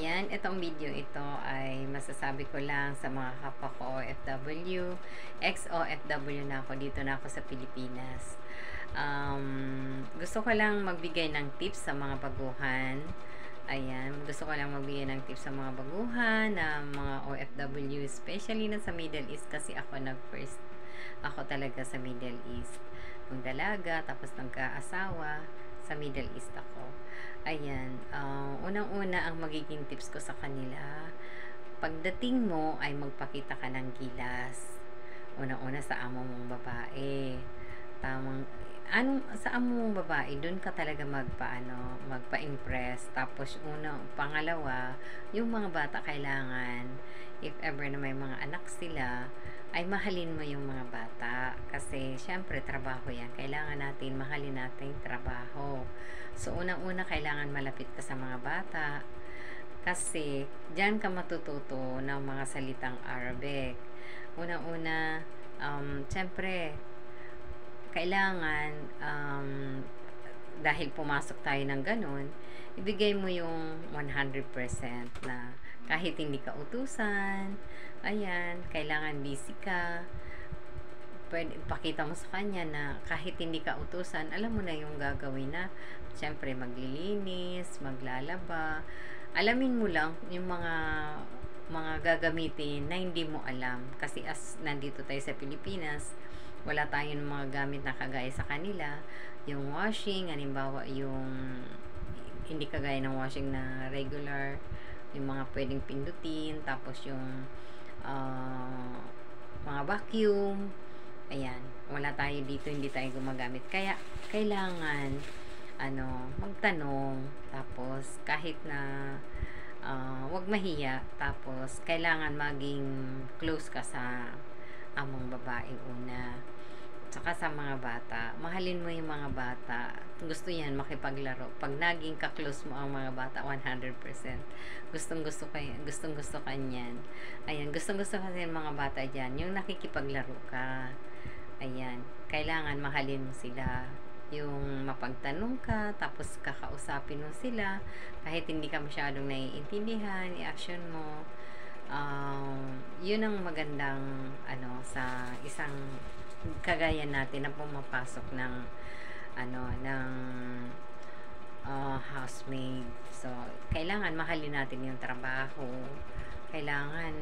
Ayan, itong video ito ay masasabi ko lang sa mga kapwa ko OFW. Ex-OFW na ako, dito na ako sa Pilipinas. Gusto ko lang magbigay ng tips sa mga baguhan. Ayan, gusto ko lang magbigay ng tips sa mga baguhan na mga OFW, especially na sa Middle East kasi ako talaga sa Middle East. Magdalaga, tapos nagkaasawa, sa Middle East ako. Ayan, unang-una ang magiging tips ko sa kanila, pagdating mo ay magpakita ka ng gilas. Unang-una sa amo mong babae. Sa amo mong babae, doon ka talaga magpa-impress. Tapos pangalawa, yung mga bata kailangan, if ever na may mga anak sila, ay mahalin mo yung mga bata. Kasi, syempre, trabaho yan. Kailangan natin, mahalin natin trabaho. So, unang-una, kailangan malapit ka sa mga bata. Kasi, dyan ka matututo ng mga salitang Arabic. Unang-una, syempre, kailangan, dahil pumasok tayo ng ganun, ibigay mo yung 100% na kahit hindi ka utusan, ayan, kailangan busy ka, pwede ipakita mo sa kanya na kahit hindi ka utusan, alam mo na yung gagawin na, syempre maglilinis, maglalaba, alamin mo lang yung mga gagamitin na hindi mo alam. Kasi as nandito tayo sa Pilipinas, wala tayong mga gamit na kagaya sa kanila. Yung washing, halimbawa yung hindi kagaya ng washing na regular, yung mga pwedeng pindutin, tapos yung mga vacuum, ayan, wala tayo dito, hindi tayo gumagamit. Kaya, kailangan, magtanong, tapos, kahit na, wag mahiya, tapos, kailangan maging close ka sa among babae una. Tsaka sa mga bata, mahalin mo yung mga bata. Gusto yan, makipaglaro. Pag naging ka-close mo ang mga bata, 100%. Gustong-gusto ka niyan. Ayan, gustong-gusto kasi yung mga bata dyan, yung nakikipaglaro ka. Ayan, kailangan mahalin mo sila. Yung mapagtanong ka, tapos kakausapin mo sila, kahit hindi ka masyadong naiintindihan, i-action mo. Yun ang magandang, sa isang kagaya natin na pumapasok ng housemaid. So, kailangan mahalin natin yung trabaho. Kailangan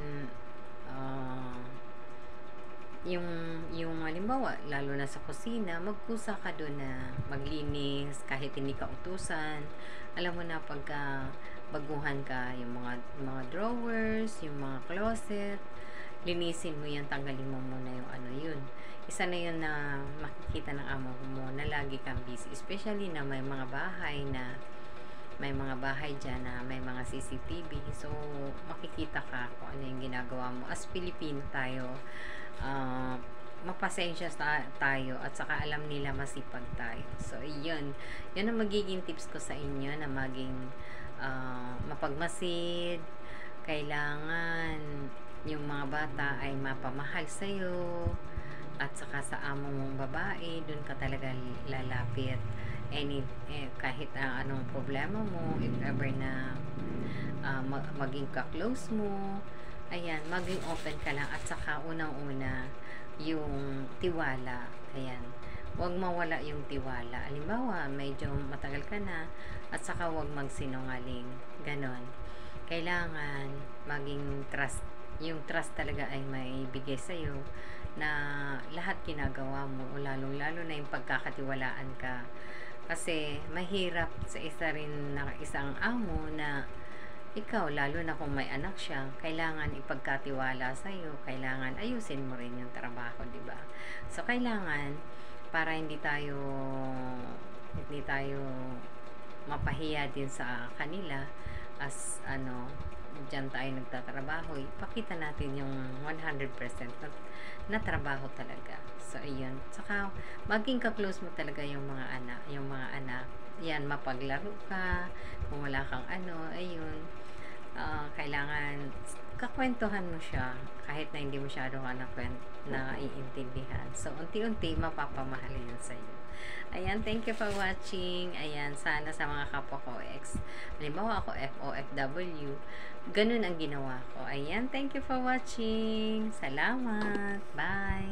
yung halimbawa, lalo na sa kusina, magkusa ka doon na maglinis kahit hindi ka utusan. Alam mo na pagka baguhan ka, yung mga drawers, yung mga closet, linisin mo yan, tanggalin mo muna yung yun. Isa na yun na makikita ng amo mo na lagi kang busy, especially na may mga bahay dyan na may mga CCTV, so makikita ka kung ano yung ginagawa mo. As Pilipino tayo, mapasensya tayo, at saka alam nila masipag tayo. So yun ang magiging tips ko sa inyo, na maging mapagmasid. Kailangan yung mga bata ay mapamahal sa'yo, at saka sa amo mong babae, dun ka talaga lalapit. Kahit anong problema mo, if ever na maging ka-close mo, ayan, maging open ka lang, at saka unang-una, yung tiwala. Ayan, huwag mawala yung tiwala. Halimbawa, medyo matagal ka na, at saka huwag magsinungaling. Ganon. Kailangan maging trust. Yung trust talaga ay may bigay sa'yo, na lahat ginagawa mo, lalong-lalo na yung pagkakatiwalaan ka. Kasi mahirap sa isang amo na ikaw, lalo na kung may anak siya, kailangan ipagkatiwala sa'yo, kailangan ayusin mo rin yung trabaho, di ba? So, kailangan, para hindi tayo mapahiya din sa kanila, as dyan tayo nagtatrabaho, ipakita natin yung 100% na trabaho talaga. So, ayun. Saka, maging ka-close mo talaga yung mga anak. Yan, mapaglaro ka. Kung wala kang ayun. Kailangan kakwentuhan mo siya kahit na hindi masyado ka naiintindihan. So, unti-unti mapapamahal yun sa'yo. Ayan, thank you for watching. Ayan, sana sa mga kapwa ko halimbawa ako FOFW, ganun ang ginawa ko. Ayan, thank you for watching. Salamat. Bye.